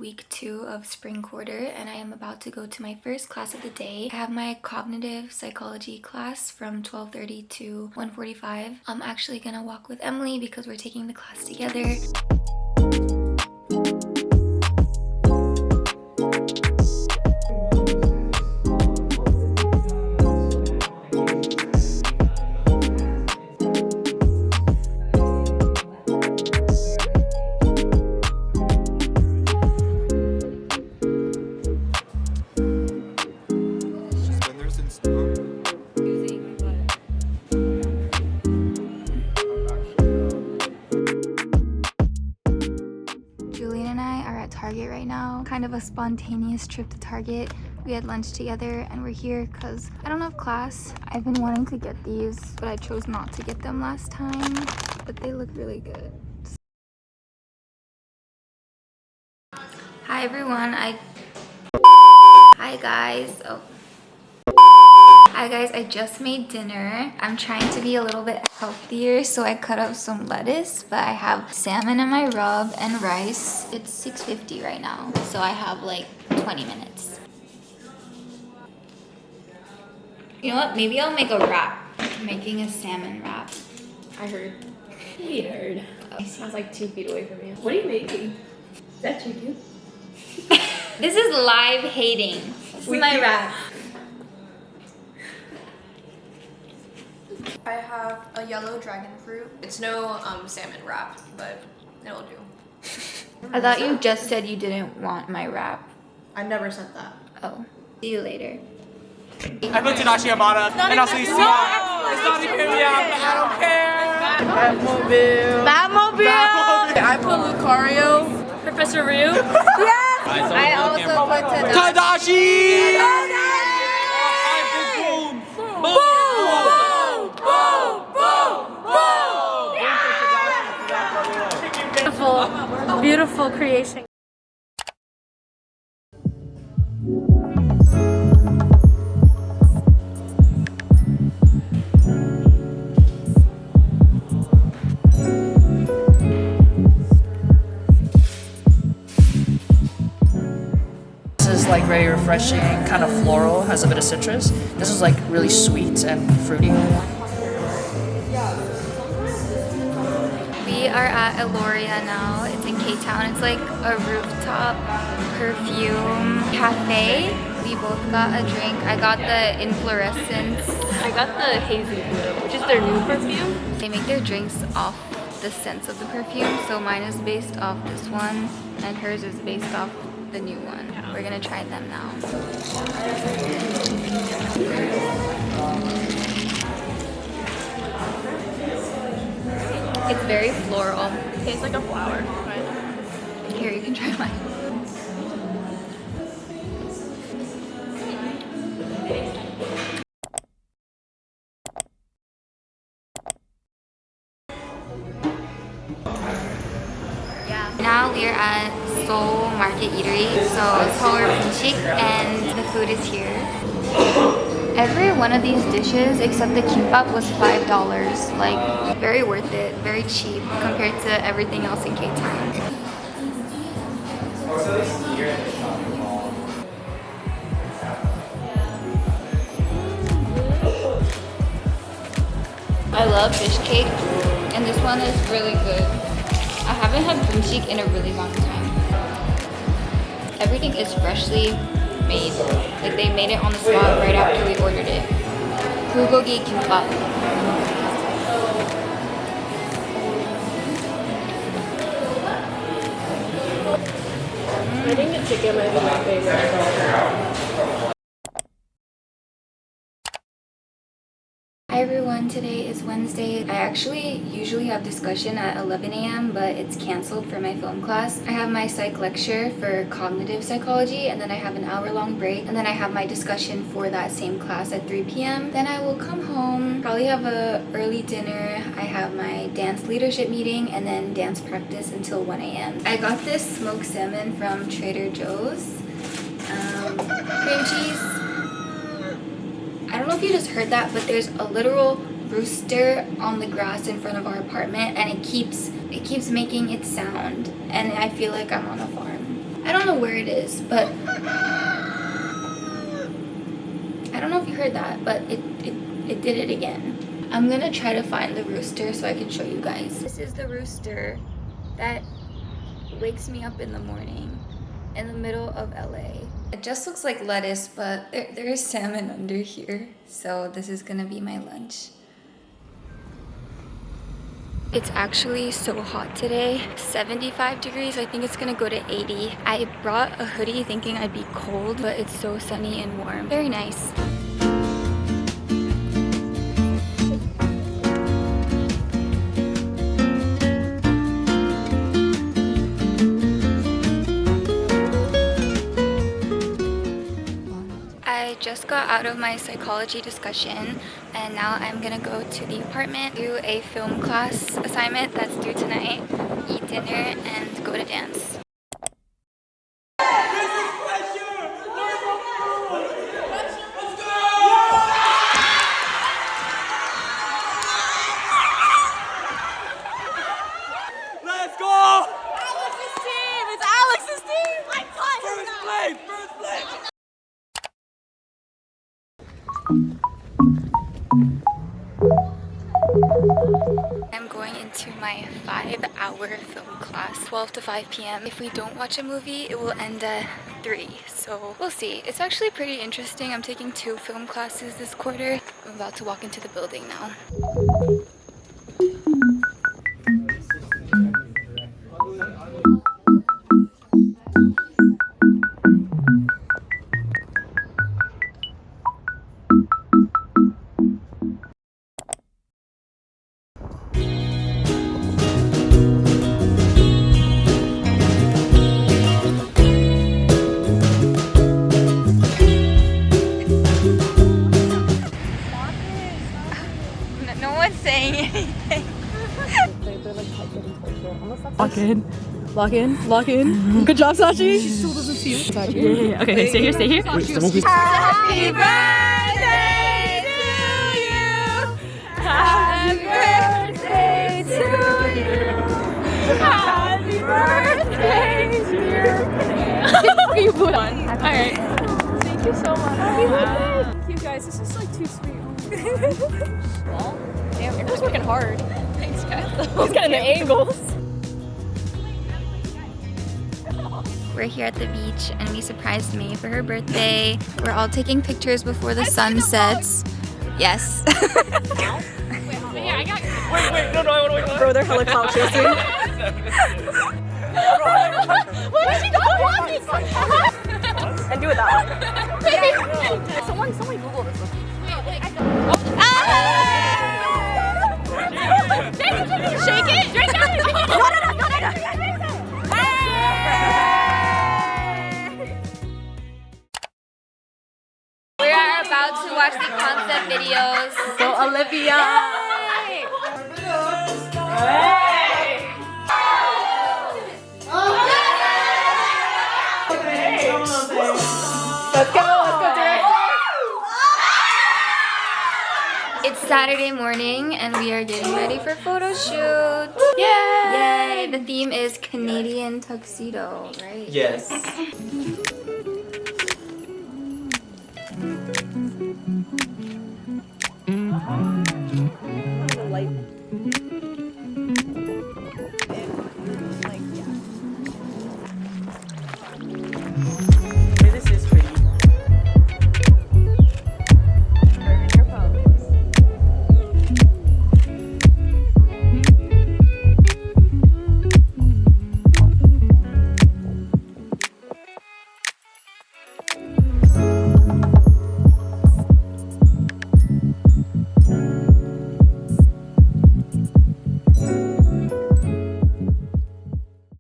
week 2 of spring quarter and I am about to go to my first class of the day. I have my cognitive psychology class from 12:30 to 1:45. I'm actually gonna walk with Emily because we're taking the class together. Target right now. Kind of a spontaneous trip to Target. We had lunch together and we're here because I don't have class. I've been wanting to get these, but I chose not to get them last time. But they look really good. Hi everyone. Hi guys. Hi guys, I just made dinner. I'm trying to be a little bit healthier, so I cut up some lettuce, but I have salmon in my rub and rice. It's 6:50 right now, so I have like 20 minutes. You know what? Maybe I'll make a wrap. I'm making a salmon wrap. I heard. We heard. I was like 2 feet away from you. What are you making? Is that chicken? This is live hating. This is my wrap. I have a yellow dragon fruit. It's no salmon wrap, but it'll do. I thought you just said you didn't want my wrap. I never said that. Oh. See you later. I put Tadashi Amada, and also you see it's not even me, I don't care. Batmobile. I put Lucario. Professor Ryu? Yes! I also put Tadashi! Beautiful creation. This is like very refreshing, kind of floral, has a bit of citrus. This is like really sweet and fruity. We are at Eloria now. It's in K-Town. It's like a rooftop perfume cafe. We both got a drink. I got the Inflorescence. I got the Hazy Blue, which is their new perfume. They make their drinks off the scents of the perfume. So mine is based off this one and hers is based off the new one. We're gonna try them now. It's very floral. It tastes like a flower. Here, you can try mine. Yeah. Now we are at Seoul Market Eatery. So it's Seoul Bunchik and the food is here. Every one of these dishes except the kimbap was $5. Like, very worth it, very cheap compared to everything else in K-Town. I love fish cake, and this one is really good. I haven't had bunchik in a really long time. Everything is freshly made. Like they made it on the spot right after we ordered it. Bulgogi kimbap. I think the chicken might be my favorite. Hi everyone, today is Wednesday. I actually usually have discussion at 11 a.m. but it's canceled for my film class. I have my psych lecture for cognitive psychology and then I have an hour-long break and then I have my discussion for that same class at 3 p.m. Then I will come home, probably have a early dinner. I have my dance leadership meeting and then dance practice until 1 a.m. I got this smoked salmon from Trader Joe's. Cream cheese. I don't know if you just heard that, but there's a literal rooster on the grass in front of our apartment and it keeps making its sound and I feel like I'm on a farm. I don't know where it is, but I don't know if you heard that, but it did it again. I'm gonna try to find the rooster so I can show you guys. This is the rooster that wakes me up in the morning in the middle of LA. It just looks like lettuce, but there is salmon under here. So this is gonna be my lunch. It's actually so hot today, 75 degrees. I think it's gonna go to 80. I brought a hoodie thinking I'd be cold, but it's so sunny and warm. Very nice. I just got out of my psychology discussion and now I'm gonna go to the apartment, do a film class assignment that's due tonight, eat dinner, and go to dance. Let's go! Alex's team! It's Alex's team! First place! First place! I'm going into my 5-hour film class, 12 to 5 p.m. If we don't watch a movie, it will end at 3, so we'll see. It's actually pretty interesting. I'm taking 2 film classes this quarter. I'm about to walk into the building now. No one's saying anything. Lock in. Lock in. Lock in. Good job, Sachi. She still doesn't see it. Sachi. Yeah. Okay, stay here, stay here. Happy birthday to you! Happy birthday to you! Happy birthday, dear! You put on. Alright. Thank you so much. Thank you guys. This is like too sweet. Damn, you're just working hard. Thanks, guys. He's got the angles. We're here at the beach and we surprised May for her birthday. We're all taking pictures before the sun sets. Yes. Wait, no, wait. Bro, they're hella clout chasing. What is she doing? And do it that way. Someone Google this one. Shake it! Drink it! No. We are about to watch the concept videos. Go Olivia! Let's go, Derek! It's Saturday morning and we are getting ready for photo shoot. Yay! The theme is Canadian tuxedo, right? Yes.